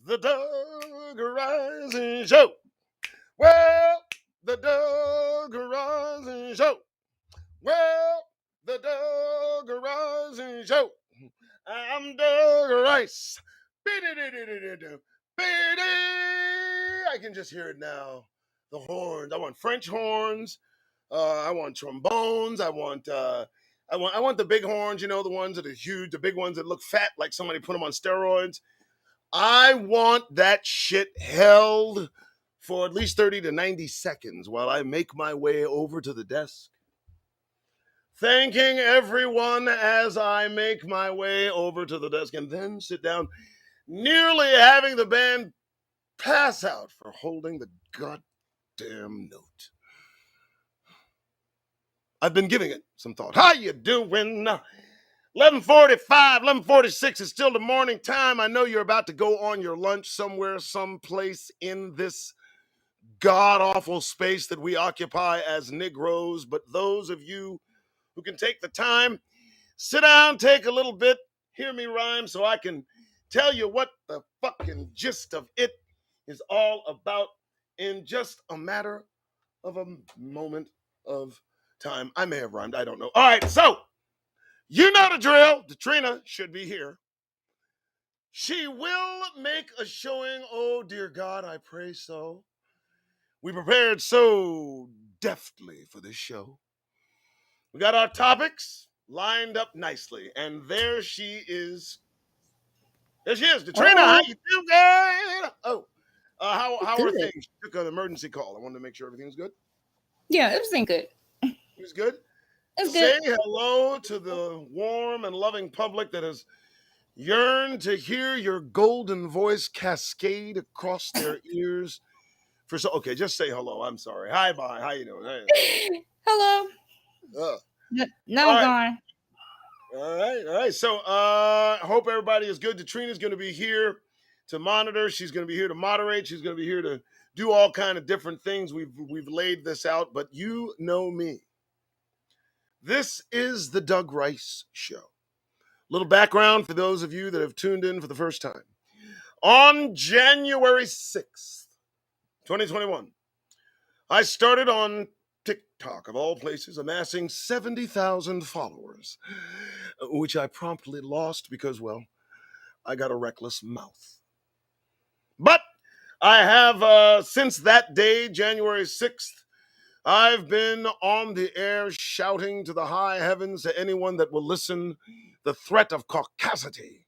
the Doug Rising Show. Well, the Doug Rising Show. Well, the Doug Rising Show. I'm Doug Rice. I can just hear it now. The horns. I want French horns. I want trombones. I want the big horns. You know, the ones that are huge, the big ones that look fat, like somebody put them on steroids. I want that shit held for at least 30 to 90 seconds while I make my way over to the desk. Thanking everyone as I make my way over to the desk and then sit down, nearly having the band pass out for holding the goddamn note. I've been giving it some thought. How you doing? 11:45, 11:46 is still the morning time. I know you're about to go on your lunch somewhere, someplace in this god-awful space that we occupy as Negroes. But those of you who can take the time, sit down, take a little bit, hear me rhyme so I can tell you what the fucking gist of it is all about in just a matter of a moment of time. I may have rhymed, I don't know. All right, so you know the drill. Katrina should be here. She will make a showing. Oh, dear God, I pray so. We prepared so deftly for this show. We got our topics lined up nicely, and there she is. There she is, Katrina. How you doing? Oh, how are things? She took an emergency call. I wanted to make sure everything's good. Yeah, everything good. It was good. It's Say good. hello to the warm and loving public that has yearned to hear your golden voice cascade across their ears. Okay, just say hello. I'm sorry. Hi, bye. How you doing? Hey. Hello. No, I'm gone. All right. So, I hope everybody is good. Katrina's going to be here to monitor. She's going to be here to moderate. She's going to be here to do all kind of different things. We've laid this out, but you know me. This is the Doug Rice Show. Little background for those of you that have tuned in for the first time. On January 6th, 2021, I started on TikTok, of all places, amassing 70,000 followers, which I promptly lost because, well, I got a reckless mouth. But I have, since that day, January 6th, I've been on the air shouting to the high heavens to anyone that will listen the threat of caucasity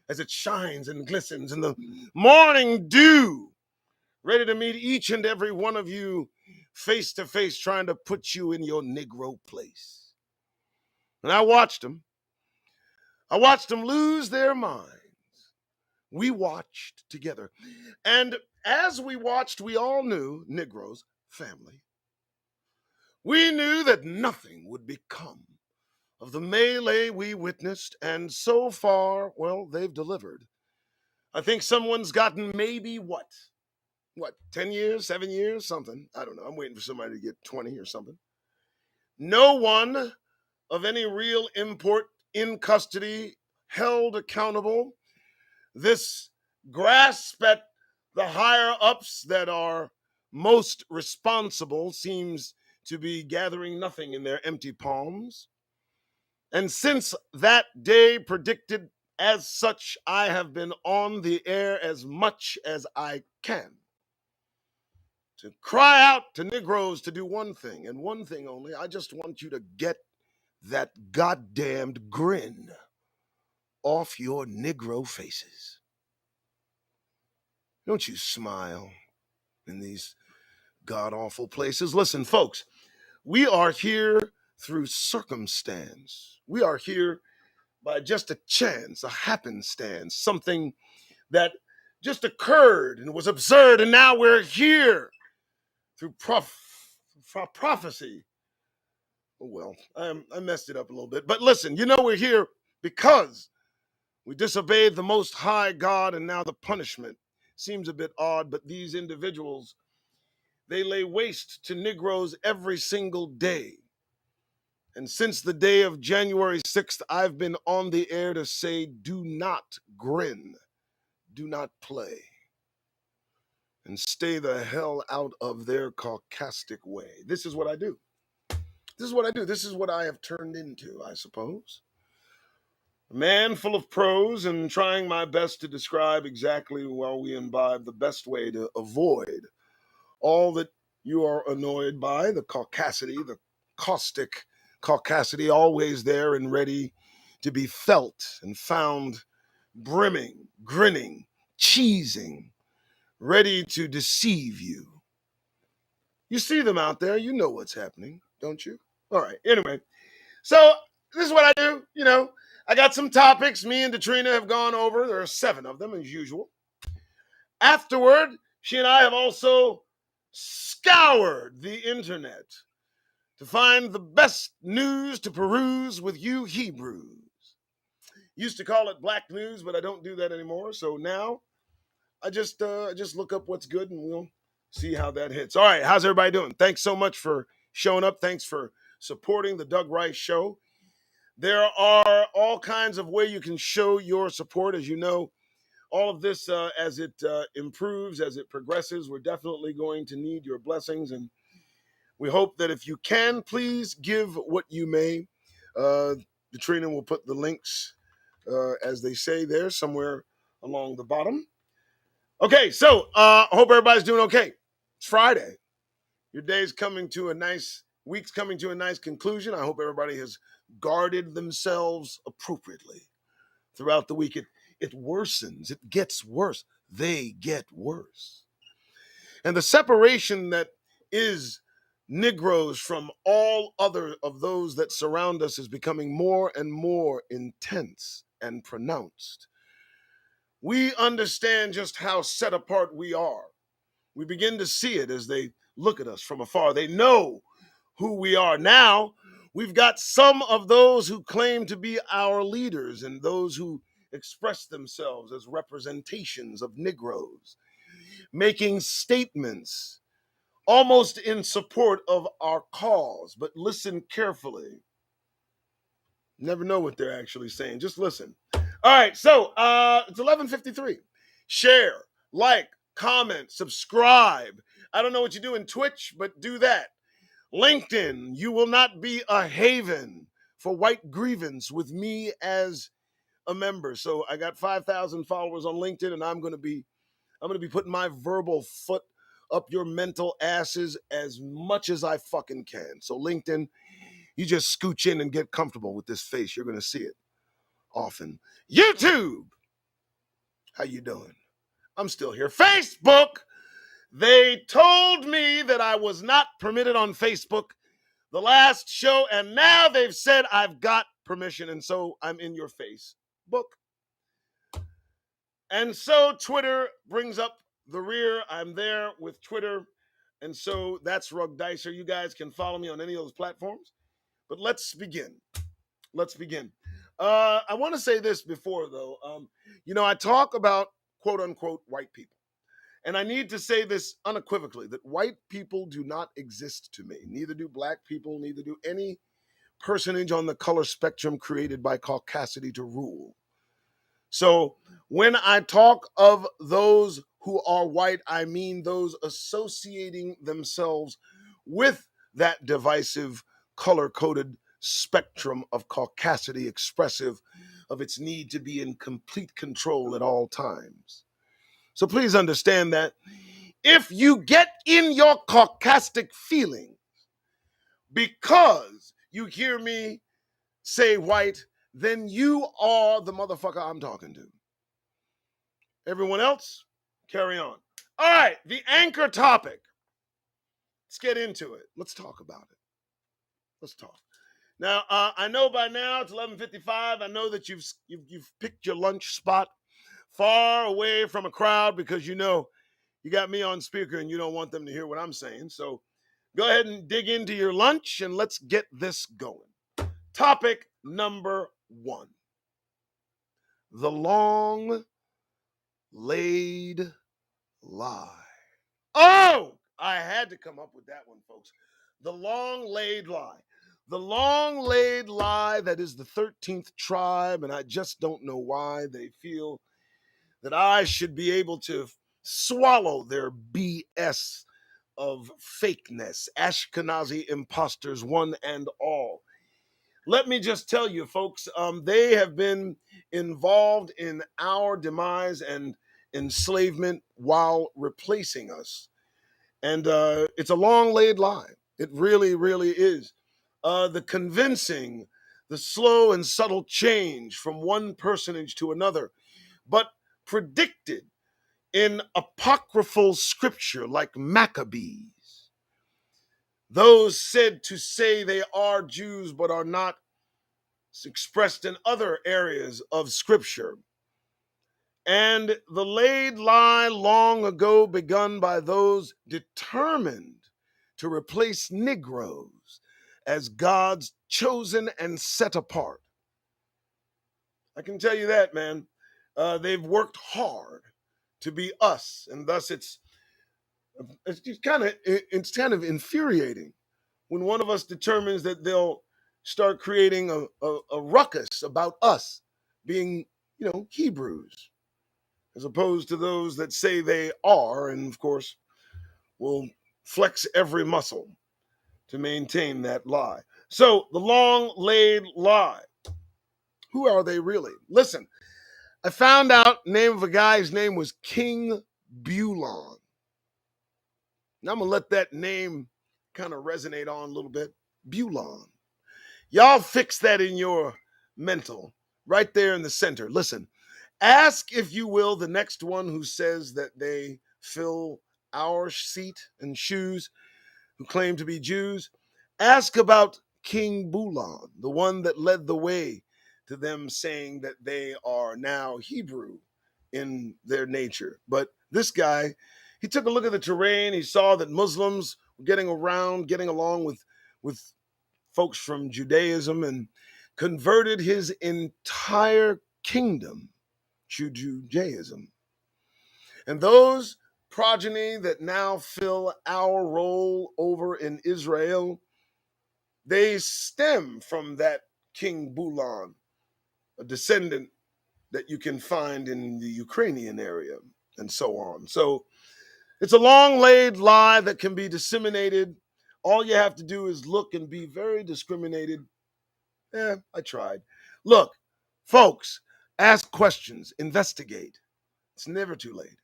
as it shines and glistens in the morning dew, ready to meet each and every one of you face to face, trying to put you in your Negro place. And I watched them. I watched them lose their minds. We watched together. And as we watched, we all knew, Negroes, family, we knew that nothing would become of the melee we witnessed, and so far, well, they've delivered. I think someone's gotten maybe what, 10 years, 7 years, something. I don't know. I'm waiting for somebody to get 20 or something. No one of any real import in custody, held accountable. This grasp at the higher ups that are most responsible seems to be gathering nothing in their empty palms. And since that day predicted as such, I have been on the air as much as I can to cry out to Negroes to do one thing, and one thing only. I just want you to get that goddamned grin off your Negro faces. Don't you smile in these god-awful places. Listen, folks, we are here through circumstance. We are here by just a chance, a happenstance, something that just occurred and was absurd, and now we're here through prophecy. Oh, well, I messed it up a little bit. But listen, you know we're here because we disobeyed the Most High God, and now the punishment seems a bit odd, but these individuals, they lay waste to Negroes every single day. And since the day of January 6th, I've been on the air to say, do not grin. do not play and stay the hell out of their caucastic way. This is what I do. This is what I do. This is what I have turned into, I suppose. A man full of prose and trying my best to describe exactly while we imbibe the best way to avoid all that you are annoyed by, the caucasity, the caustic caucasity, always there and ready to be felt and found, brimming, grinning, cheesing, ready to deceive you. You see them out there, you know what's happening, don't you? All right, anyway, so this is what I do, I got some topics me and Katrina have gone over. There are 7 of them, as usual. Afterward, she and I have also scoured the internet to find the best news to peruse with you Hebrews. Used to call it black news, but I don't do that anymore. So now I just look up what's good and we'll see how that hits. All right, how's everybody doing? Thanks so much for showing up. Thanks for supporting the Doug Rice Show. There are all kinds of ways you can show your support. As you know, all of this, as it improves, as it progresses, we're definitely going to need your blessings. And we hope that if you can, please give what you may. Katrina will put the links, as they say there, somewhere along the bottom. Okay, so I hope everybody's doing okay. It's Friday. Your day's coming to a nice, week's coming to a nice conclusion. I hope everybody has guarded themselves appropriately throughout the week. It worsens. It gets worse. They get worse. And the separation that is Negroes from all other of those that surround us is becoming more and more intense and pronounced. We understand just how set apart we are. We begin to see it as they look at us from afar. They know who we are. Now, we've got some of those who claim to be our leaders and those who express themselves as representations of Negroes, making statements almost in support of our cause. But listen carefully. Never know what they're actually saying. Just listen. All right, so it's 11:53. Share, like, comment, subscribe. I don't know what you do in Twitch, but do that. LinkedIn, you will not be a haven for white grievance with me as a member. So I got 5,000 followers on LinkedIn, and I'm going to be putting my verbal foot up your mental asses as much as I fucking can. So LinkedIn, you just scooch in and get comfortable with this face. You're going to see it often. YouTube, how you doing? I'm still here. Facebook, they told me that I was not permitted on Facebook the last show, and now they've said I've got permission, and so I'm in your face. Book. And so Twitter brings up the rear. I'm there with Twitter, and so that's Rug Dicer. You guys can follow me on any of those platforms. But let's begin. I want to say this before, though. I talk about quote unquote white people. And I need to say this unequivocally, that white people do not exist to me. Neither do black people, neither do any personage on the color spectrum created by caucasity to rule. So when I talk of those who are white, I mean those associating themselves with that divisive, color-coded spectrum of caucasity expressive of its need to be in complete control at all times. So please understand that if you get in your caucastic feelings because you hear me say white, then you are the motherfucker I'm talking to. Everyone else, carry on. All right, the anchor topic. Let's get into it. Let's talk about it. Let's talk. Now, I know by now it's 11:55. I know that you've picked your lunch spot far away from a crowd because you got me on speaker and you don't want them to hear what I'm saying. So go ahead and dig into your lunch and let's get this going. Topic number 1. The long laid lie. Oh, I had to come up with that one, folks. The long laid lie. The long laid lie that is the 13th tribe, and I just don't know why they feel that I should be able to swallow their BS of fakeness, Ashkenazi imposters, one and all. Let me just tell you, folks, they have been involved in our demise and enslavement while replacing us. And it's a long laid lie. It really, really is. The convincing, the slow and subtle change from one personage to another, but predicted in apocryphal scripture like Maccabees. Those said to say they are Jews but are not, expressed in other areas of scripture. And the laid lie long ago begun by those determined to replace Negroes as God's chosen and set apart. I can tell you that, man. They've worked hard to be us, and thus it's kind of infuriating when one of us determines that they'll start creating a ruckus about us being, Hebrews, as opposed to those that say they are, and of course will flex every muscle to maintain that lie. So the long laid lie. Who are they really? Listen, I found out name of a guy, his name was King Bulon. Now I'm gonna let that name kind of resonate on a little bit. Bulon. Y'all fix that in your mental, right there in the center. Listen, ask, if you will, the next one who says that they fill our seat and shoes, who claim to be Jews. Ask about King Bulon, the one that led the way to them saying that they are now Hebrew in their nature. But this guy, he took a look at the terrain. He saw that Muslims were getting along with folks from Judaism, and converted his entire kingdom to Judaism. And those progeny that now fill our role over in Israel, they stem from that King Bulon, a descendant that you can find in the Ukrainian area, and so on. So it's a long laid lie that can be disseminated. All you have to do is look and be very discriminated. I tried. Look, folks, ask questions, investigate. It's never too late.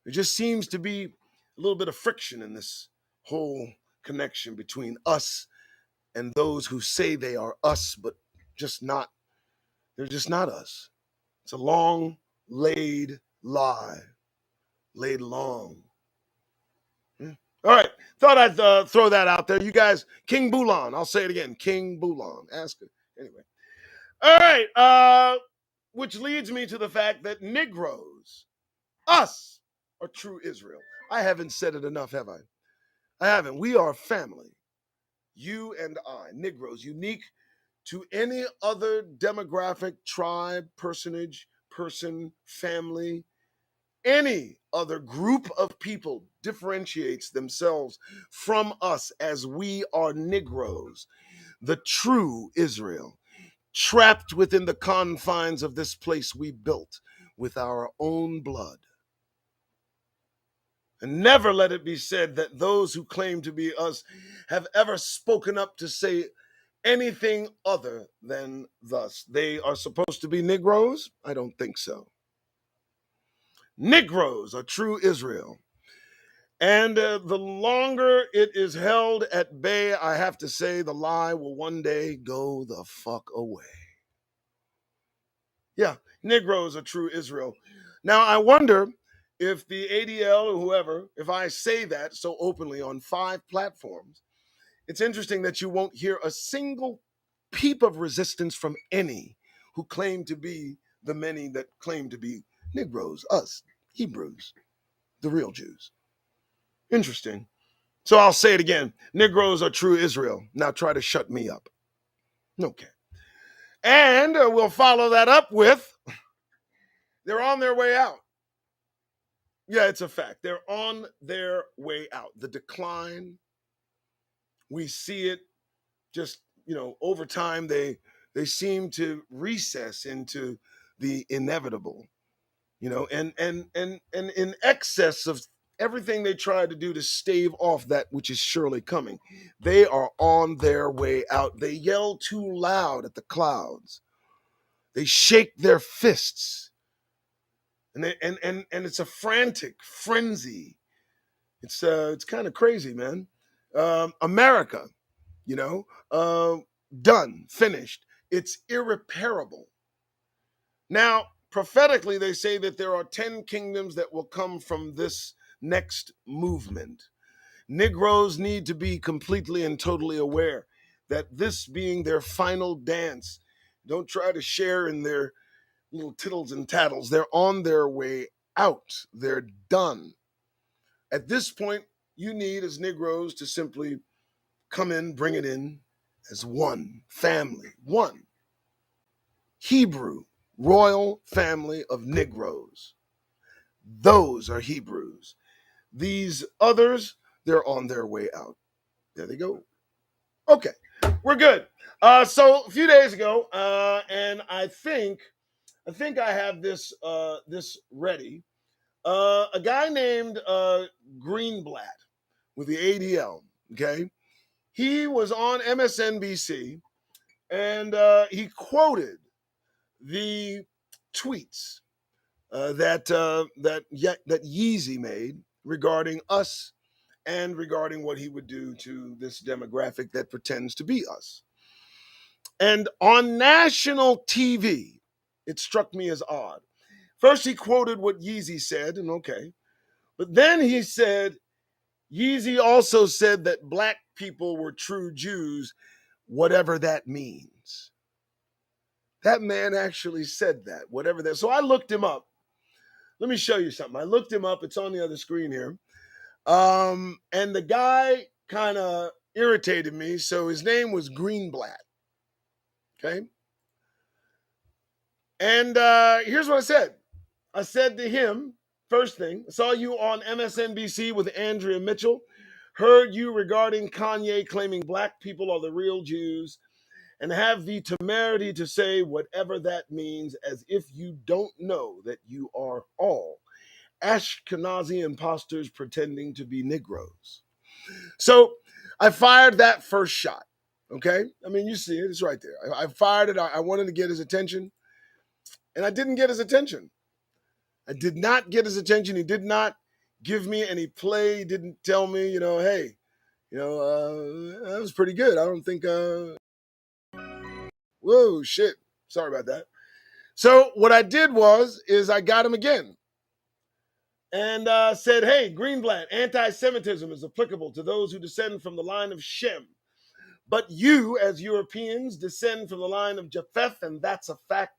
There just seems to be a little bit of friction in this whole connection between us and those who say they are us, but they're just not us. It's a long laid lie, laid long. All right, thought I'd throw that out there. You guys, King Bulon, I'll say it again, King Bulon. Ask it. Anyway. All right, which leads me to the fact that Negroes, us, are true Israel. I haven't said it enough, have I? I haven't. We are family. You and I, Negroes, unique to any other demographic, tribe, personage, person, family, any other group of people differentiates themselves from us as we are Negroes, the true Israel, trapped within the confines of this place we built with our own blood. And never let it be said that those who claim to be us have ever spoken up to say anything other than thus. They are supposed to be Negroes? I don't think so. Negroes are true Israel. And the longer it is held at bay, I have to say the lie will one day go the fuck away. Yeah, Negroes are true Israel. Now, I wonder if the ADL or whoever, if I say that so openly on 5 platforms, it's interesting that you won't hear a single peep of resistance from any who claim to be the many that claim to be Negroes, us, Hebrews, the real Jews. Interesting. So I'll say it again. Negroes are true Israel. Now try to shut me up. Okay. And we'll follow that up with they're on their way out. Yeah, it's a fact. They're on their way out. The decline, we see it just, over time they seem to recess into the inevitable. and in excess of everything they tried to do to stave off that which is surely coming, they are on their way out. They yell too loud at the clouds. They shake their fists, and it's a frantic frenzy. It's kind of crazy, man. America, you know, uh, done, finished. It's irreparable. Now, prophetically, they say that there are 10 kingdoms that will come from this next movement. Negroes need to be completely and totally aware that this being their final dance, don't try to share in their little tittles and tattles. They're on their way out. They're done. At this point, you need, as Negroes, to simply come in, bring it in as one family, one Hebrew royal family of Negroes. Those are Hebrews. These others, they're on their way out. There they go. Okay, we're good. So a few days ago, and I think I have this this ready. A guy named Greenblatt with the ADL. Okay, he was on MSNBC, and he quoted the tweets that Yeezy made regarding us and regarding what he would do to this demographic that pretends to be us. And on national TV, it struck me as odd. First, he quoted what Yeezy said, and okay. But then he said, Yeezy also said that black people were true Jews, whatever that means. That man actually said that, whatever that. So I looked him up. Let me show you something. I looked him up. It's on the other screen here. And the guy kind of irritated me. So his name was Greenblatt. Okay. And here's what I said. I said to him, first thing, I saw you on MSNBC with Andrea Mitchell, heard you regarding Kanye claiming black people are the real Jews, and have the temerity to say whatever that means, as if you don't know that you are all Ashkenazi imposters pretending to be Negroes. So I fired that first shot. Okay. I mean, you see it, it's right there. I fired it. I wanted to get his attention, and I didn't get his attention. I did not get his attention. He did not give me any play. He didn't tell me, hey, that was pretty good. I don't think, whoa, shit. Sorry about that. So what I did is I got him again and said, hey, Greenblatt, anti-Semitism is applicable to those who descend from the line of Shem. But you, as Europeans, descend from the line of Japheth, and that's a fact,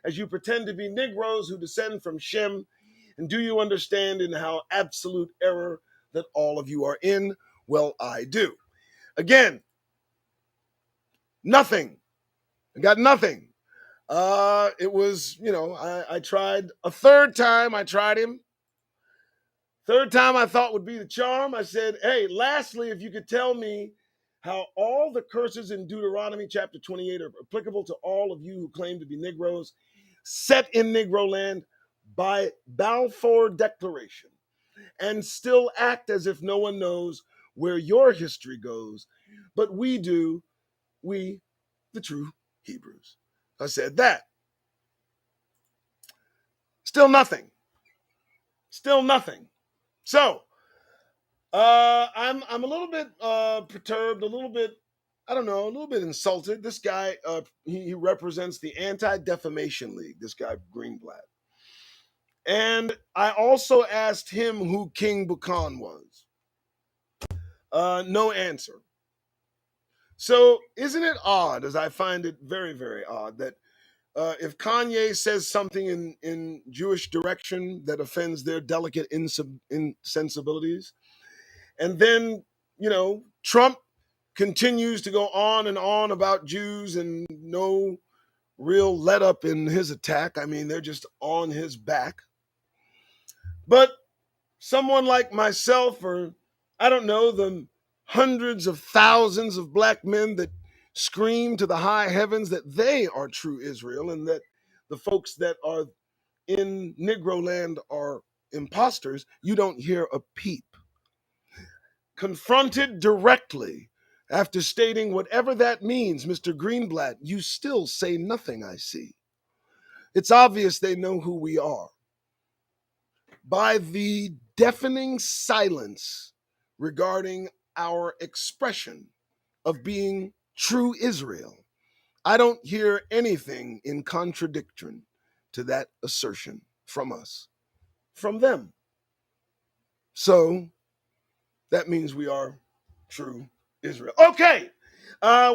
as you pretend to be Negroes who descend from Shem. And do you understand in how absolute error that all of you are in? Well, I do. Again, nothing. I got nothing. It was, I tried a third time. I tried him. Third time I thought would be the charm. I said, hey, lastly, if you could tell me how all the curses in Deuteronomy chapter 28 are applicable to all of you who claim to be Negroes, set in Negro land by Balfour Declaration, and still act as if no one knows where your history goes. But we do, we, the true Hebrews. I said that. Still nothing. Still nothing. So, I'm a little bit perturbed, a little bit, I don't know, a little bit insulted. This guy, he represents the Anti-Defamation League, this guy Greenblatt. And I also asked him who King Buchan was. No answer. So isn't it odd, as I find it very, very odd, that if Kanye says something in Jewish direction that offends their delicate insensibilities, and then, Trump continues to go on and on about Jews and no real let up in his attack. I mean, they're just on his back. But someone like myself, or I don't know, the hundreds of thousands of black men that scream to the high heavens that they are true Israel, and that the folks that are in Negro land are imposters, you don't hear a peep. Confronted directly after stating whatever that means, Mr. Greenblatt, you still say nothing, I see. It's obvious they know who we are. By the deafening silence regarding our expression of being true Israel, I don't hear anything in contradiction to that assertion from us, from them. So that means we are true Israel. Okay,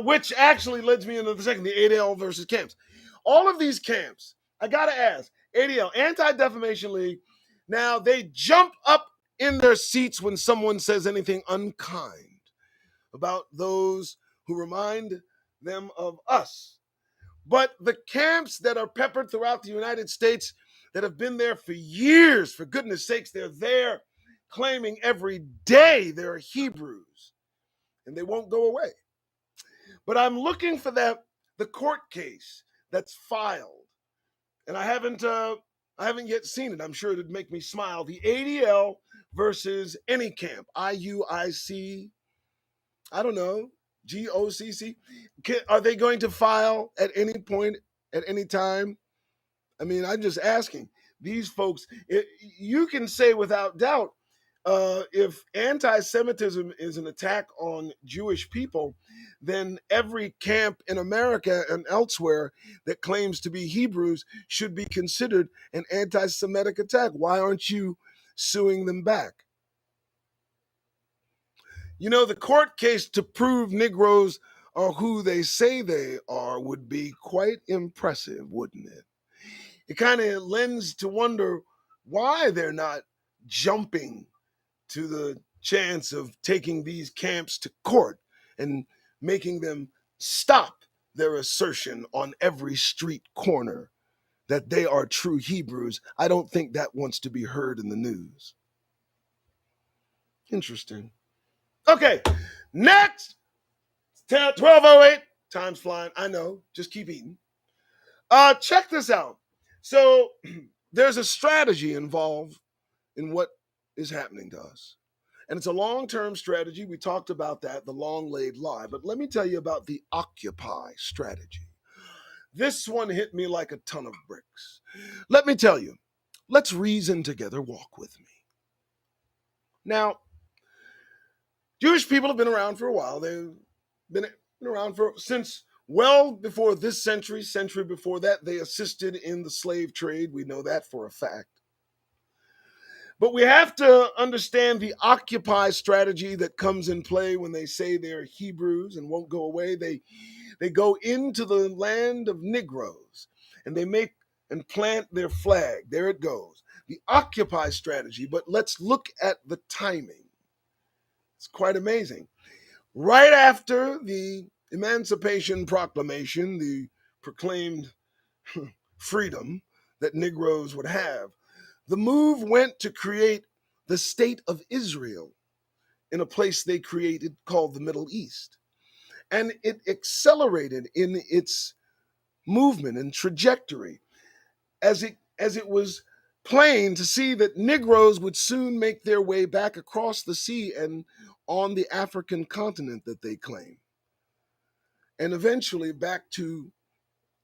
which actually leads me into the second, the ADL versus camps. All of these camps, I gotta ask, ADL, Anti-Defamation League, now they jump up in their seats when someone says anything unkind about those who remind them of us. But the camps that are peppered throughout the United States that have been there for years, for goodness sakes, they're there claiming every day they're Hebrews and they won't go away. But I'm looking for the court case that's filed, and I haven't yet seen it. I'm sure it'd make me smile. The ADL versus any camp, IUIC, I don't know, GOCC. Are they going to file at any point, at any time? I mean, I'm just asking these folks. You can say without doubt, if anti-Semitism is an attack on Jewish people, then every camp in America and elsewhere that claims to be Hebrews should be considered an anti-Semitic attack. Why aren't you suing them back? You know, the court case to prove Negroes are who they say they are would be quite impressive, wouldn't it? It kind of lends to wonder why they're not jumping to the chance of taking these camps to court and making them stop their assertion on every street corner that they are true Hebrews. I don't think that wants to be heard in the news. Interesting. Okay, next. 12:08. Time's flying. I know. Just keep eating. Check this out. So there's a strategy involved in what is happening to us. And it's a long-term strategy. We talked about that, the long laid lie. But let me tell you about the Occupy strategy. This one hit me like a ton of bricks. Let me tell you, let's reason together, walk with me. Now, Jewish people have been around for a while. They've been around since well before this century, century before that. They assisted in the slave trade. We know that for a fact. But we have to understand the Occupy strategy that comes in play when they say they're Hebrews and won't go away. They go into the land of Negroes and they make and plant their flag. There it goes. The Occupy strategy. But let's look at the timing. It's quite amazing. Right after the Emancipation Proclamation, the proclaimed freedom that Negroes would have, the move went to create the state of Israel in a place they created called the Middle East. And it accelerated in its movement and trajectory as it was plain to see that Negroes would soon make their way back across the sea and on the African continent that they claim, and eventually back to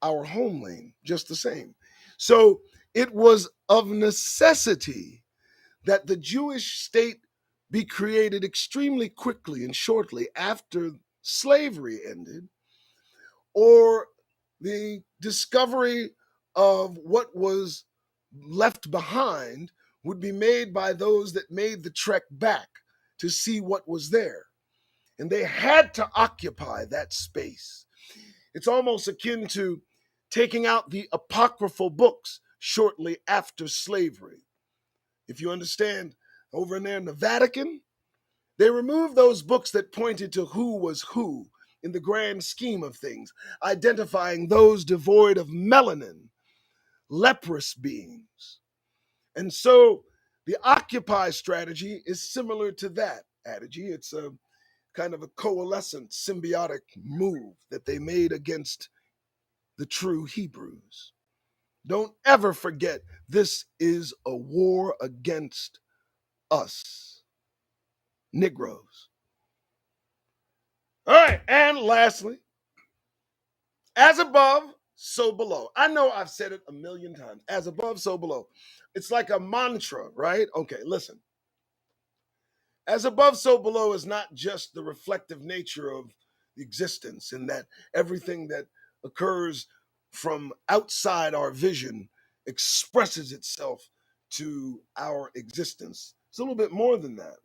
our homeland just the same. So it was of necessity that the Jewish state be created extremely quickly and shortly after slavery ended, or the discovery of what was left behind would be made by those that made the trek back to see what was there. And they had to occupy that space. It's almost akin to taking out the apocryphal books shortly after slavery. If you understand, over in there in the Vatican, they removed those books that pointed to who was who in the grand scheme of things, identifying those devoid of melanin, leprous beings. And so the Occupy strategy is similar to that adage. It's a kind of a coalescent, symbiotic move that they made against the true Hebrews. Don't ever forget This is a war against us, Negroes. All right, and lastly, as above, so below. I know I've said it a million times. As above, so below. It's like a mantra, right? Okay, listen. As above, so below is not just the reflective nature of existence, and that everything that occurs from outside our vision expresses itself to our existence. It's a little bit more than that.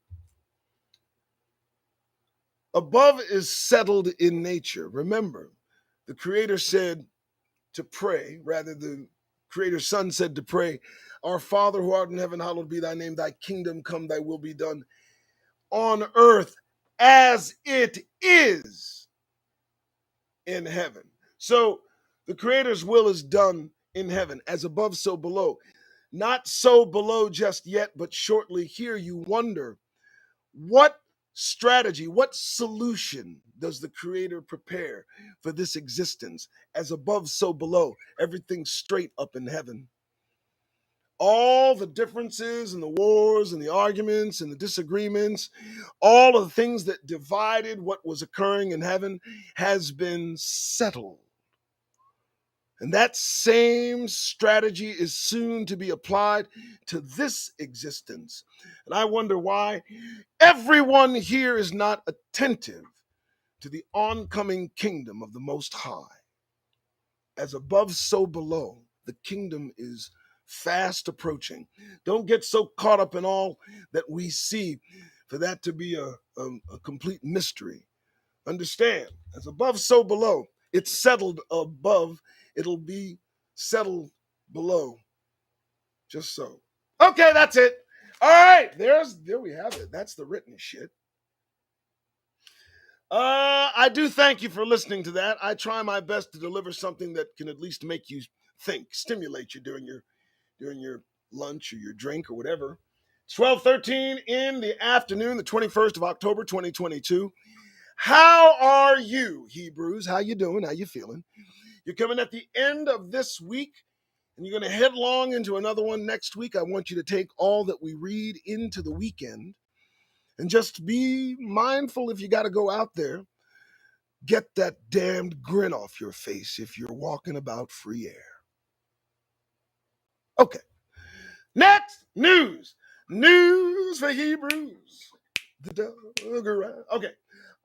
Above is settled in nature. Remember, the Creator said to pray, rather, the Creator's Son said to pray, Our Father who art in heaven, hallowed be thy name, thy kingdom come, thy will be done on earth as it is in heaven. So the Creator's will is done in heaven, as above, so below. Not so below just yet, but shortly here you wonder, what strategy, what solution does the Creator prepare for this existence? As above, so below. Everything's straight up in heaven. All the differences and the wars and the arguments and the disagreements, all of the things that divided what was occurring in heaven has been settled. And that same strategy is soon to be applied to this existence. And I wonder why everyone here is not attentive to the oncoming kingdom of the Most High. As above, so below. The kingdom is fast approaching. Don't get so caught up in all that we see for that to be a complete mystery. Understand, as above, so below. It's settled above, it'll be settled below. Just so. Okay, that's it. All right, there we have it. That's the written shit. I do thank you for listening to that. I try my best to deliver something that can at least make you think, stimulate you during your lunch or your drink or whatever. It's 12:13 in the afternoon, the 21st of October, 2022. How are you, Hebrews? How you doing? How you feeling? You're coming at the end of this week, and you're going to headlong into another one next week. I want you to take all that we read into the weekend and just be mindful if you got to go out there. Get that damned grin off your face if you're walking about free air. Okay. Next, news. News for Hebrews. Okay.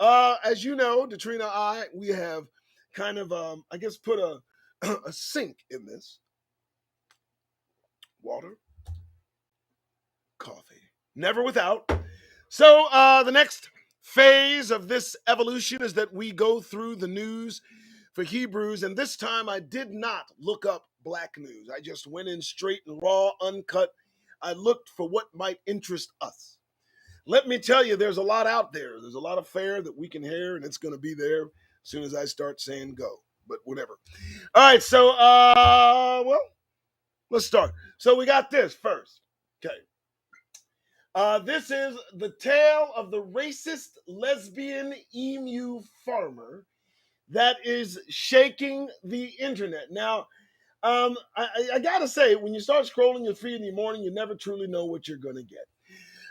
As you know, Detrina, we have kind of, I guess, put a sink in this. Water, coffee, never without. So the next phase of this evolution is that we go through the news for Hebrews, and this time I did not look up black news. I just went in straight and raw, uncut. I looked for what might interest us. Let me tell you, there's a lot out there. There's a lot of fare that we can hear, and it's going to be there as soon as I start saying go, but whatever. All right, so, well, let's start. So we got this first. Okay. This is the tale of the racist lesbian emu farmer that is shaking the internet. Now, I gotta say, when you start scrolling your feed in the morning, you never truly know what you're gonna get.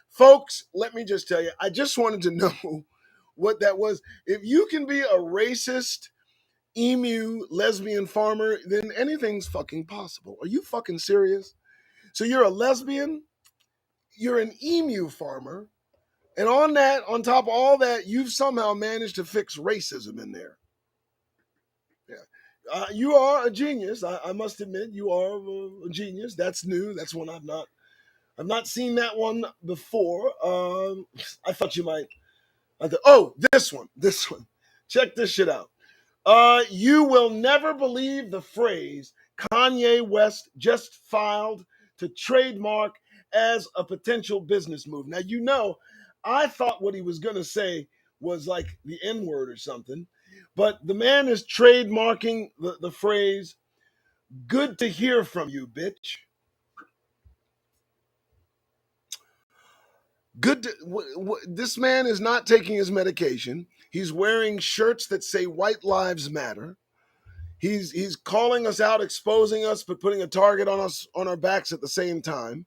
Folks, let me just tell you, I just wanted to know what that was. If you can be a racist emu lesbian farmer, then anything's fucking possible. Are you fucking serious? So you're a lesbian, you're an emu farmer, and on top of all that, you've somehow managed to fix racism in there. Yeah. You are a genius. I must admit, you are a genius. That's new. That's one I've not seen that one before. I thought you might. This one. Check this shit out. You will never believe the phrase Kanye West just filed to trademark as a potential business move. Now, you know, I thought what he was going to say was like the N word or something, but the man is trademarking the phrase, good to hear from you, bitch. This man is not taking his medication. He's wearing shirts that say white lives matter. He's calling us out, exposing us, but putting a target on us on our backs at the same time.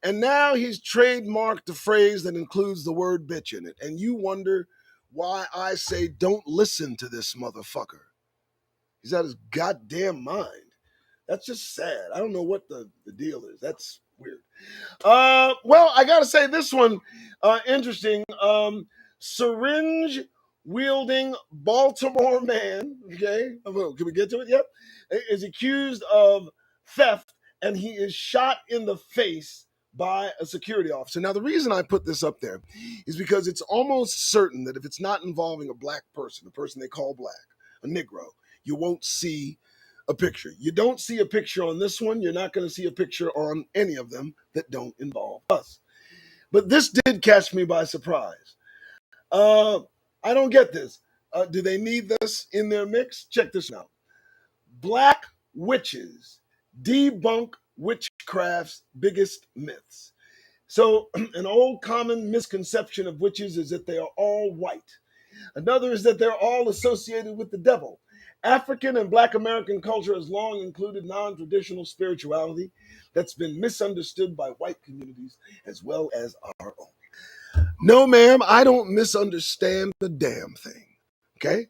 And now he's trademarked a phrase that includes the word bitch in it. And you wonder why I say don't listen to this motherfucker. He's out of his goddamn mind. That's just sad. I don't know what the deal is. That's weird. Well, I gotta say this one interesting. Syringe wielding Baltimore man. Okay, can we get to it? Yep, is accused of theft, and he is shot in the face by a security officer. Now, the reason I put this up there is because it's almost certain that if it's not involving a black person, a person they call black, a Negro, you won't see a picture. You don't see a picture on this one. You're not going to see a picture on any of them that don't involve us. But this did catch me by surprise. I don't get this. Do they need this in their mix? Check this out. Black witches debunk witchcraft's biggest myths. So, an old common misconception of witches is that they are all white. Another is that they're all associated with the devil. African and Black American culture has long included non-traditional spirituality that's been misunderstood by white communities as well as our own. No, ma'am, I don't misunderstand the damn thing. Okay?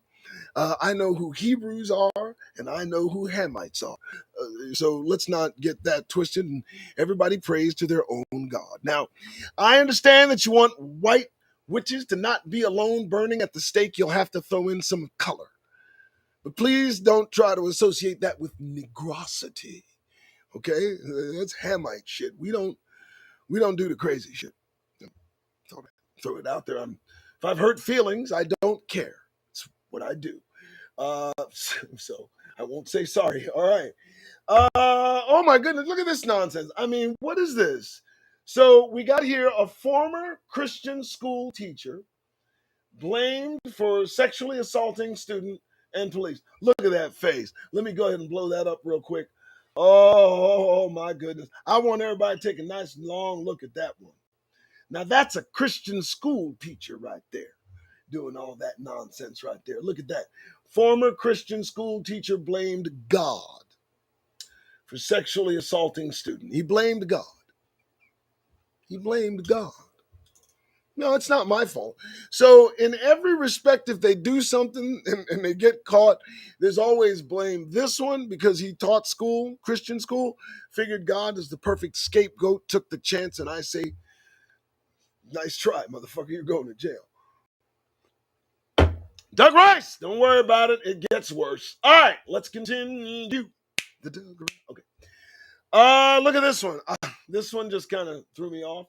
I know who Hebrews are, and I know who Hamites are. So let's not get that twisted, and everybody prays to their own God. Now, I understand that you want white witches to not be alone burning at the stake. You'll have to throw in some color. But please don't try to associate that with negrosity. Okay? That's Hamite shit. We don't do the crazy shit. Throw it out there. If I've hurt feelings, I don't care. It's what I do. So I won't say sorry. All right. Oh my goodness, look at this nonsense. I mean, what is this? So we got here a former Christian school teacher blamed for sexually assaulting student and police. Look at that face. Let me go ahead and blow that up real quick. Oh my goodness. I want everybody to take a nice long look at that one. Now that's a Christian school teacher right there doing all that nonsense right there. Look at that. Former Christian school teacher blamed God for sexually assaulting student. He blamed God. He blamed God. No, it's not my fault. So in every respect, if they do something and they get caught, there's always blame. This one, because he taught school, Christian school, figured God is the perfect scapegoat, took the chance, and I say, nice try, motherfucker, you're going to jail. Doug Rice, don't worry about it. It gets worse. All right, let's continue. The Doug Rice. Okay. Look at this one. This one just kind of threw me off.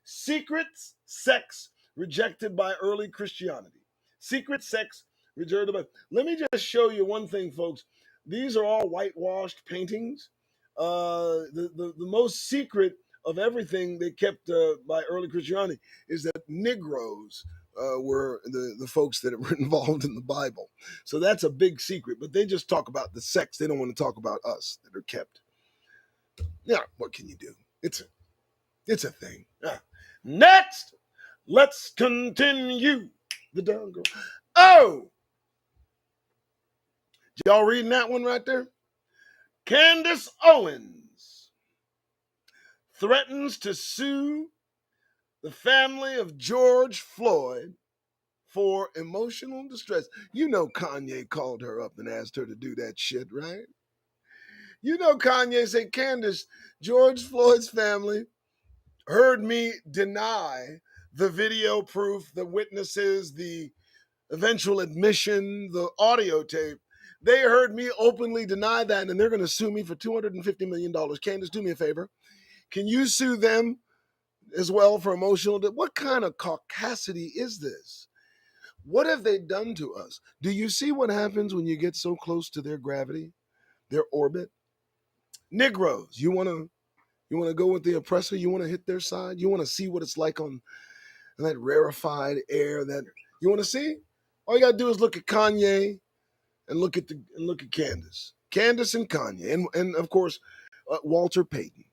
Secret sex rejected by early Christianity. Secret sex rejected by. Let me just show you one thing, folks. These are all whitewashed paintings. The most secret of everything they kept by early Christianity is that Negroes were the folks that were involved in the Bible. So that's a big secret. But they just talk about the sex. They don't want to talk about us that are kept. Yeah, what can you do? It's a thing. Next, let's continue. The down girl. Oh, y'all reading that one right there? Candace Owens threatens to sue the family of George Floyd for emotional distress. You know Kanye called her up and asked her to do that shit, right? You know Kanye said, Candace, George Floyd's family heard me deny the video proof, the witnesses, the eventual admission, the audio tape. They heard me openly deny that, and they're going to sue me for $250 million. Candace, do me a favor. Can you sue them as well for emotional? What kind of caucasity is this? What have they done to us? Do you see what happens when you get so close to their gravity, their orbit? Negroes, you want to go with the oppressor? You want to hit their side? You want to see what it's like on that rarefied air? That you want to see? All you gotta do is look at Kanye and look at Candace, and Kanye, and of course Walter Payton.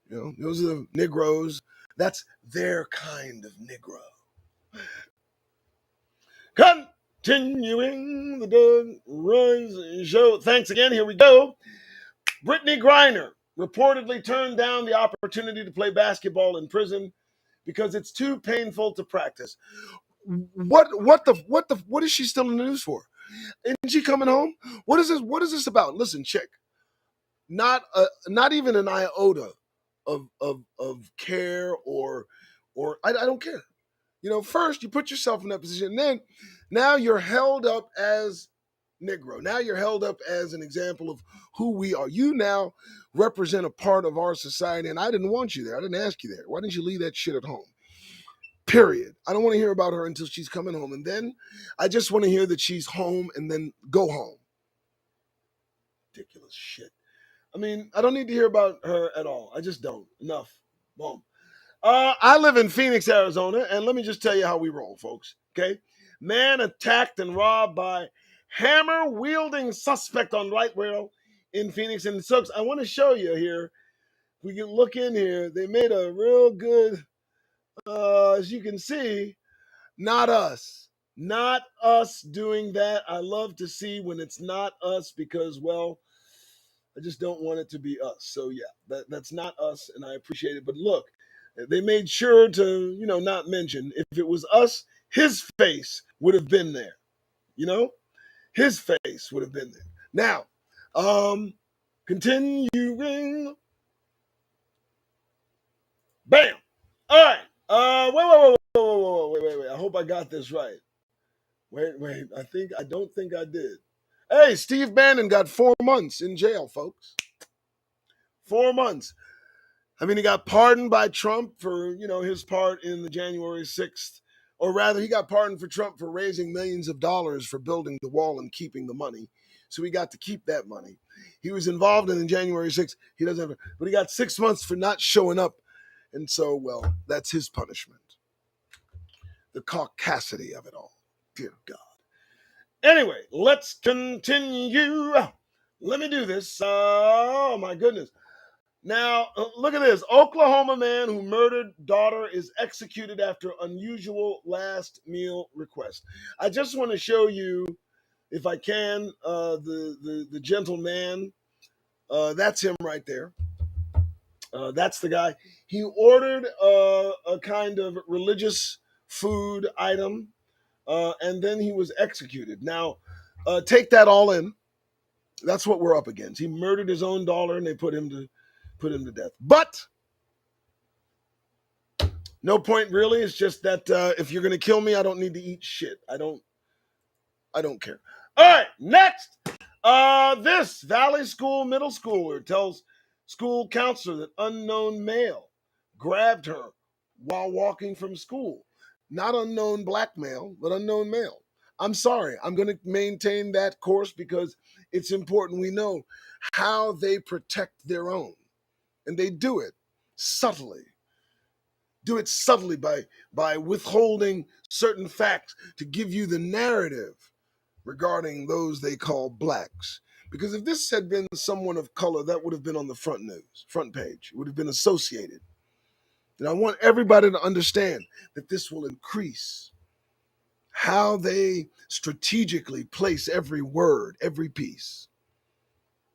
You know, those are the Negroes. That's their kind of Negro. Continuing the Doug Rice Show. Thanks again. Here we go. Brittany Griner reportedly turned down the opportunity to play basketball in prison because it's too painful to practice. What is she still in the news for? Isn't she coming home? What is this about? Listen, chick. Not even an iota of care or I don't care. First you put yourself in that position, then now you're held up as Negro. Now you're held up as an example of who we are. You now represent a part of our society, and I didn't want you there. I didn't ask you there. Why didn't you leave that shit at home? Period. I don't want to hear about her until she's coming home, and then I just want to hear that she's home and then go home. Ridiculous shit. I mean, I don't need to hear about her at all. I just don't. Enough. Boom. I live in Phoenix, Arizona, and let me just tell you how we roll, folks. Okay? Man attacked and robbed by hammer-wielding suspect on light rail in Phoenix. And so I want to show you here. We can look in here. They made a real good, as you can see, not us. Not us doing that. I love to see when it's not us because, well, I just don't want it to be us. So, yeah, that's not us, and I appreciate it. But look, they made sure to, not mention if it was us, his face would have been there. His face would have been there. Now, continuing. Bam. All right. Wait. I hope I got this right. Wait. I don't think I did. Hey, Steve Bannon got 4 months in jail, folks. 4 months. I mean, he got pardoned by Trump for, his part in the January 6th. Or rather, he got pardoned for Trump for raising millions of dollars for building the wall and keeping the money. So he got to keep that money. He was involved in the January 6th. He doesn't have, but he got 6 months for not showing up. And so, well, that's his punishment. The caucasity of it all. Dear God. Anyway, let's continue. Let me do this. Oh, my goodness. Now, look at this. Oklahoma man who murdered daughter is executed after unusual last meal request. I just want to show you, if I can, the gentleman. That's him right there. That's the guy. He ordered a kind of religious food item, and then he was executed. Now, take that all in. That's what we're up against. He murdered his own daughter, and they put him to death. But no point really. It's just that if you're gonna kill me, I don't need to eat shit. I don't care. All right, next. This Valley School middle schooler tells school counselor that unknown male grabbed her while walking from school. Not unknown black male, but unknown male. I'm sorry. I'm going to maintain that course because it's important we know how they protect their own. And they do it subtly. Do it subtly by withholding certain facts to give you the narrative regarding those they call blacks. Because if this had been someone of color, that would have been on the front page. It would have been associated. And I want everybody to understand that this will increase how they strategically place every word, every piece.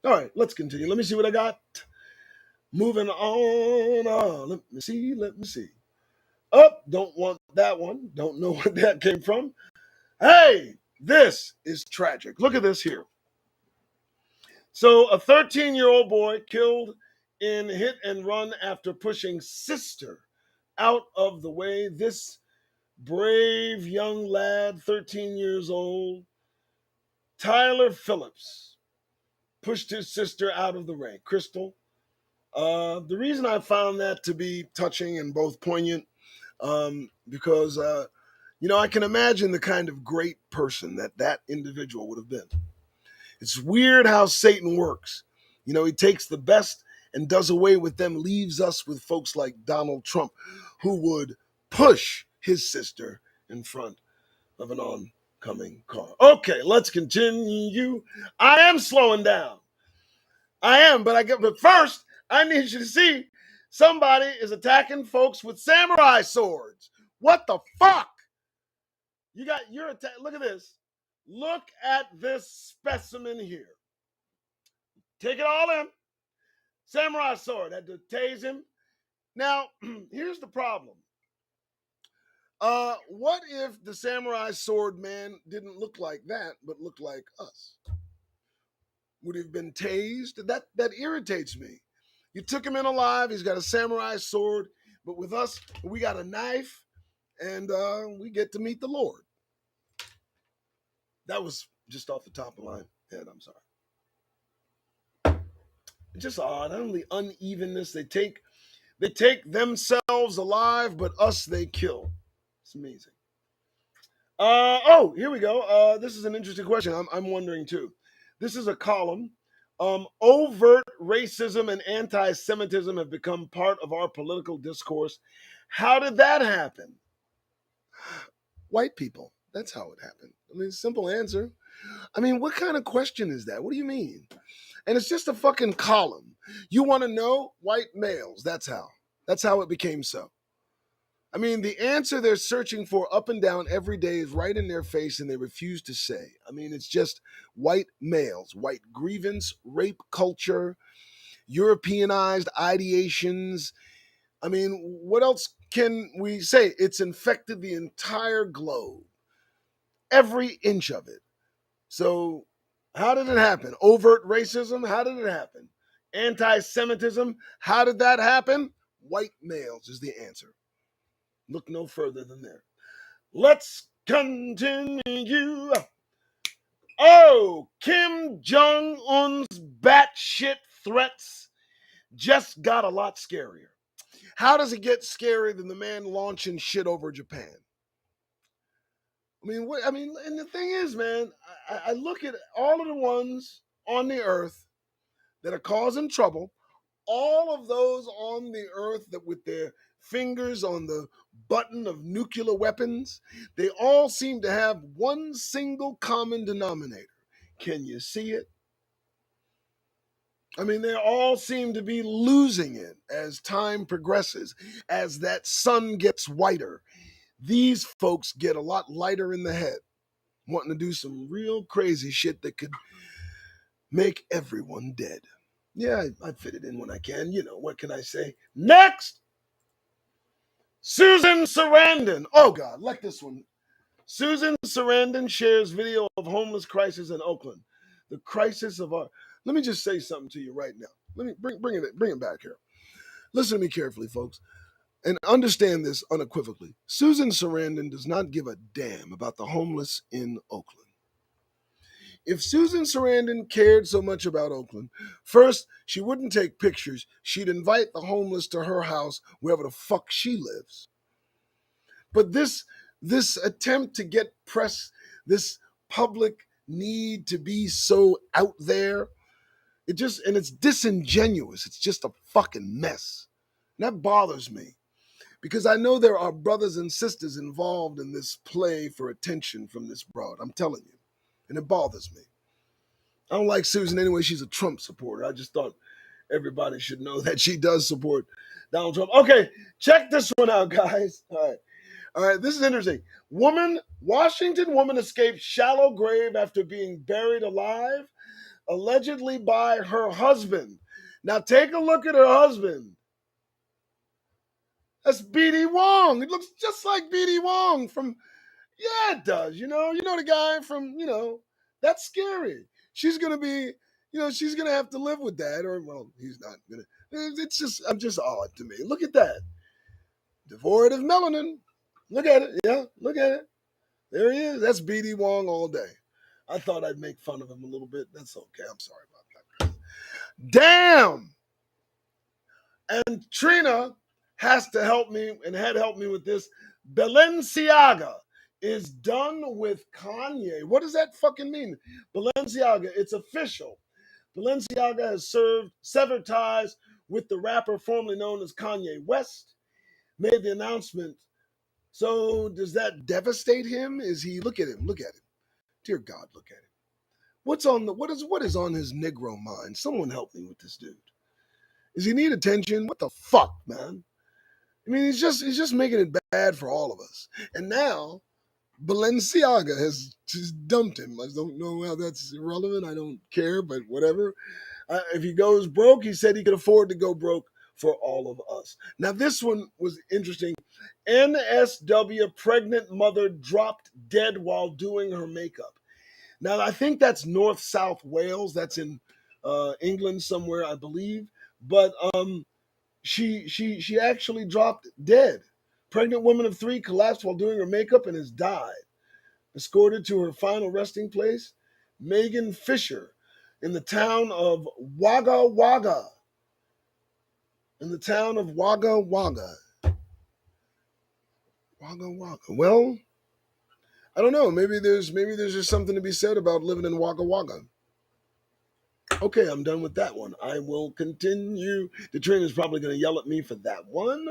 All right, let's continue. Let me see what I got. Moving on. Let me see. Oh, don't want that one. Don't know where that came from. Hey, this is tragic. Look at this here. So a 13-year-old boy killed in hit and run after pushing sister out of the way. This brave young lad, 13 years old, Tyler Phillips, pushed his sister out of the way. Crystal. The reason I found that to be touching and both poignant, because I can imagine the kind of great person that individual would have been. It's weird how Satan works. He takes the best and does away with them, leaves us with folks like Donald Trump, who would push his sister in front of an oncoming car. Okay, let's continue. I am slowing down. I am, but first, I need you to see somebody is attacking folks with samurai swords. What the fuck? You're attack. Look at this. Look at this specimen here. Take it all in. Samurai sword, had to tase him. Now, here's the problem. What if the samurai sword man didn't look like that, but looked like us? Would he have been tased? That irritates me. You took him in alive. He's got a samurai sword, but with us, we got a knife, and we get to meet the Lord. That was just off the top of my head. I'm sorry. It's just odd. I don't know the unevenness. They take themselves alive, but us they kill. It's amazing. Here we go. This is an interesting question. I'm wondering too. This is a column. Overt racism and anti-Semitism have become part of our political discourse. How did that happen? White people. That's how it happened. I mean, simple answer. I mean, what kind of question is that? What do you mean? And it's just a fucking column. You want to know? White males. That's how. That's how it became so. I mean, the answer they're searching for up and down every day is right in their face and they refuse to say. I mean, it's just white males, white grievance, rape culture, Europeanized ideations. I mean, what else can we say? It's infected the entire globe, every inch of it. So, how did it happen? Overt racism? How did it happen? Anti Semitism? How did that happen? White males is the answer. Look no further than there. Let's continue. Oh, Kim Jong-un's batshit threats just got a lot scarier. How does it get scarier than the man launching shit over Japan? And the thing is, man, I look at all of the ones on the earth that are causing trouble, all of those on the earth that with their fingers on the button of nuclear weapons, they all seem to have one single common denominator. Can you see it? I mean, they all seem to be losing it as time progresses, as that sun gets whiter. These folks get a lot lighter in the head, wanting to do some real crazy shit that could make everyone dead. Yeah, I fit it in when I can. You know, what can I say? Next! Susan Sarandon. Oh, God, like this one. Susan Sarandon shares video of homeless crisis in Oakland. The crisis of our... Let me just say something to you right now. Let me bring it back here. Listen to me carefully, folks, and understand this unequivocally. Susan Sarandon does not give a damn about the homeless in Oakland. If Susan Sarandon cared so much about Oakland, first, she wouldn't take pictures. She'd invite the homeless to her house, wherever the fuck she lives. But this attempt to get press, this public need to be so out there, it's disingenuous. It's just a fucking mess. And that bothers me because I know there are brothers and sisters involved in this play for attention from this broad. I'm telling you. And it bothers me. I don't like Susan anyway. She's a Trump supporter. I just thought everybody should know that she does support Donald Trump. Okay, check this one out, guys. All right, this is interesting. Washington woman escaped shallow grave after being buried alive, allegedly by her husband. Now take a look at her husband. That's B.D. Wong. It looks just like B.D. Wong from, yeah, it does. You know the guy from, that's scary. She's going to be, she's going to have to live with that, or, well, he's not going to. I'm just odd to me. Look at that. Devoid of melanin. Look at it. Yeah, look at it. There he is. That's B.D. Wong all day. I thought I'd make fun of him a little bit. That's okay. I'm sorry about that. Damn! And Trina has to help me and had helped me with this. Balenciaga is done with Kanye. What does that fucking mean? Balenciaga, it's official. Balenciaga has severed ties with the rapper formerly known as Kanye West, made the announcement. So does that devastate him? Is he, look at him. Dear God, look at him. What is on his Negro mind? Someone help me with this dude. Does he need attention? What the fuck, man? I mean, he's just making it bad for all of us. And now Balenciaga has just dumped him. I don't know how that's irrelevant. I don't care, but whatever. If he goes broke, he said he could afford to go broke for all of us. Now, this one was interesting. NSW pregnant mother dropped dead while doing her makeup. Now, I think that's North South Wales. That's in England somewhere, I believe. But she actually dropped dead. Pregnant woman of 3 collapsed while doing her makeup and has died. Escorted to her final resting place, Megan Fisher, in the town of Wagga Wagga. In the town of Wagga Wagga. Wagga Wagga. Well, I don't know. Maybe there's just something to be said about living in Wagga Wagga. Okay, I'm done with that one. I will continue. The trainer is probably going to yell at me for that one.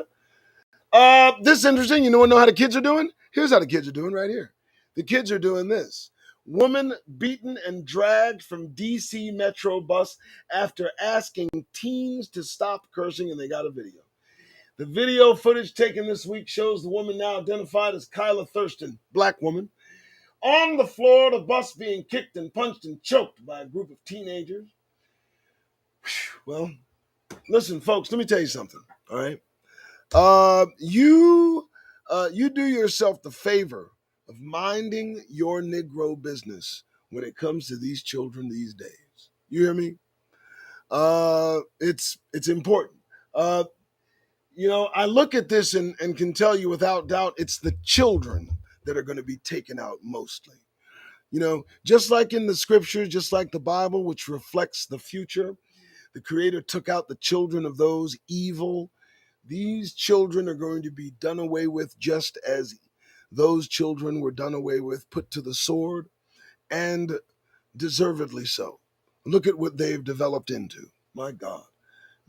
This is interesting. You know how the kids are doing? Here's how the kids are doing right here. The kids are doing this. Woman beaten and dragged from DC Metro bus after asking teens to stop cursing, and they got a video. The video footage taken this week shows the woman, now identified as Kyla Thurston, black woman, on the floor of the bus being kicked and punched and choked by a group of teenagers. Well, listen, folks, let me tell you something, all right? You do yourself the favor of minding your Negro business when it comes to these children these days. You hear me? It's important. I look at this and can tell you without doubt it's the children that are going to be taken out mostly. Just like in the scriptures, just like the Bible, which reflects the future, the Creator took out the children of those evil. These children are going to be done away with just as those children were done away with, put to the sword, and deservedly so. Look at what they've developed into. My God.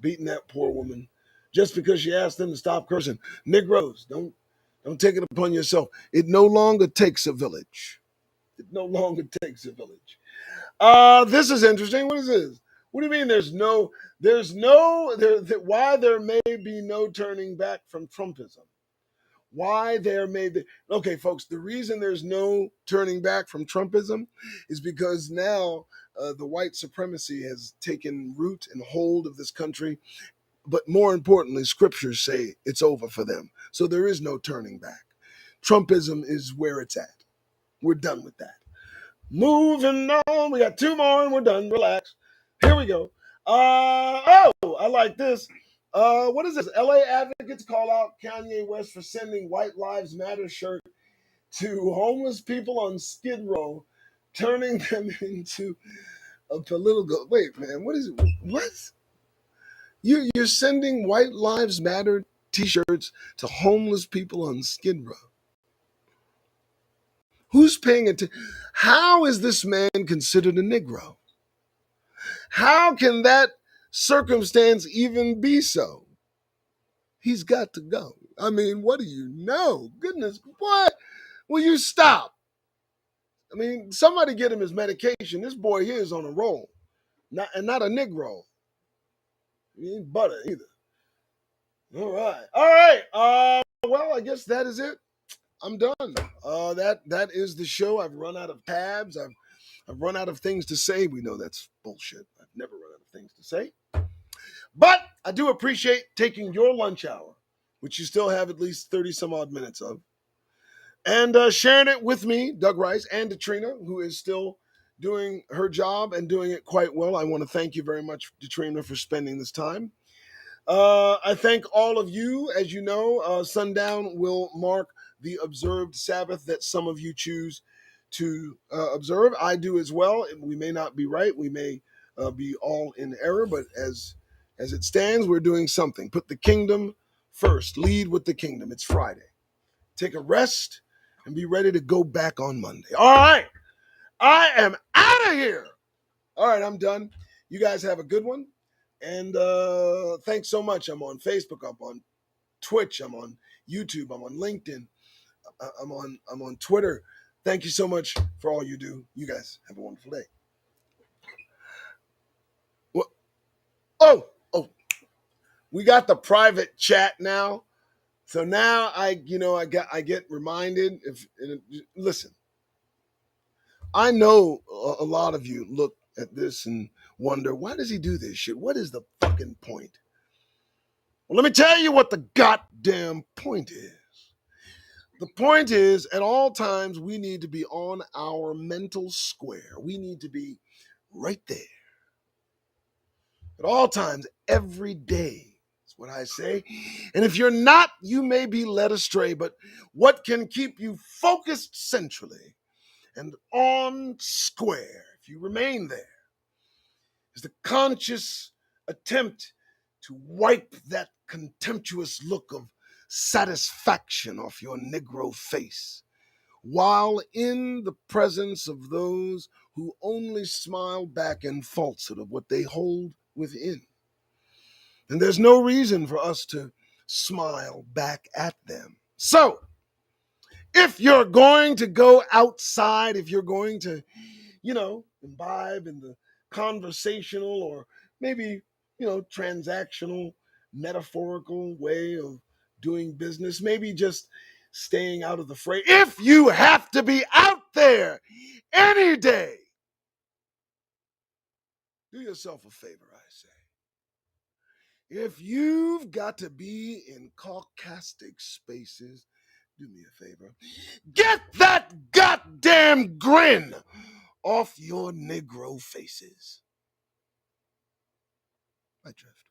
Beating that poor woman just because she asked them to stop cursing. Negroes, don't take it upon yourself. It no longer takes a village. It no longer takes a village. This is interesting. What is this? What do you mean why there may be no turning back from Trumpism? Why there may be, okay, folks, the reason there's no turning back from Trumpism is because now the white supremacy has taken root and hold of this country. But more importantly, scriptures say it's over for them. So there is no turning back. Trumpism is where it's at. We're done with that. Moving on. We got 2 more and we're done. Relax. Here we go. I like this. What is this? LA advocates call out Kanye West for sending White Lives Matter shirt to homeless people on Skid Row, turning them into a political. Wait, man, what is it? What? You're sending White Lives Matter t-shirts to homeless people on Skid Row. Who's paying attention? How is this man considered a Negro? How can that circumstance even be so? He's got to go. I mean, what do you know? Goodness, what? Will you stop? I mean, somebody get him his medication. This boy here is on a roll, not a Negro. He ain't butter either. All right. Well, I guess that is it. I'm done. That is the show. I've run out of tabs. I've run out of things to say. We know that's bullshit. I've never run out of things to say. But I do appreciate taking your lunch hour, which you still have at least 30 some odd minutes of, and sharing it with me, Doug Rice, and Katrina, who is still doing her job and doing it quite well. I want to thank you very much, Katrina, for spending this time. I thank all of you. As you know, sundown will mark the observed Sabbath that some of you choose to observe. I do as well. We may not be right. We may be all in error, but as it stands, we're doing something. Put the kingdom first. Lead with the kingdom. It's Friday. Take a rest and be ready to go back on Monday. All right. I am out of here. All right, I'm done. You guys have a good one. And thanks so much. I'm on Facebook. I'm on Twitch. I'm on YouTube. I'm on LinkedIn. I'm on Twitter. Thank you so much for all you do. You guys have a wonderful day. Oh, we got the private chat now. So now I get reminded. Listen, I know a lot of you look at this and wonder, why does he do this shit? What is the fucking point? Well, let me tell you what the goddamn point is. The point is, at all times, we need to be on our mental square. We need to be right there. At all times, every day. That's what I say. And if you're not, you may be led astray. But what can keep you focused centrally and on square, if you remain there, is the conscious attempt to wipe that contemptuous look of satisfaction off your Negro face, while in the presence of those who only smile back in falsehood of what they hold within. And there's no reason for us to smile back at them. So, if you're going to go outside, if you're going to, imbibe in the conversational or maybe, transactional, metaphorical way of doing business, maybe just staying out of the fray. If you have to be out there any day, do yourself a favor, I say. If you've got to be in caucastic spaces, do me a favor. Get that goddamn grin off your Negro faces. I drift.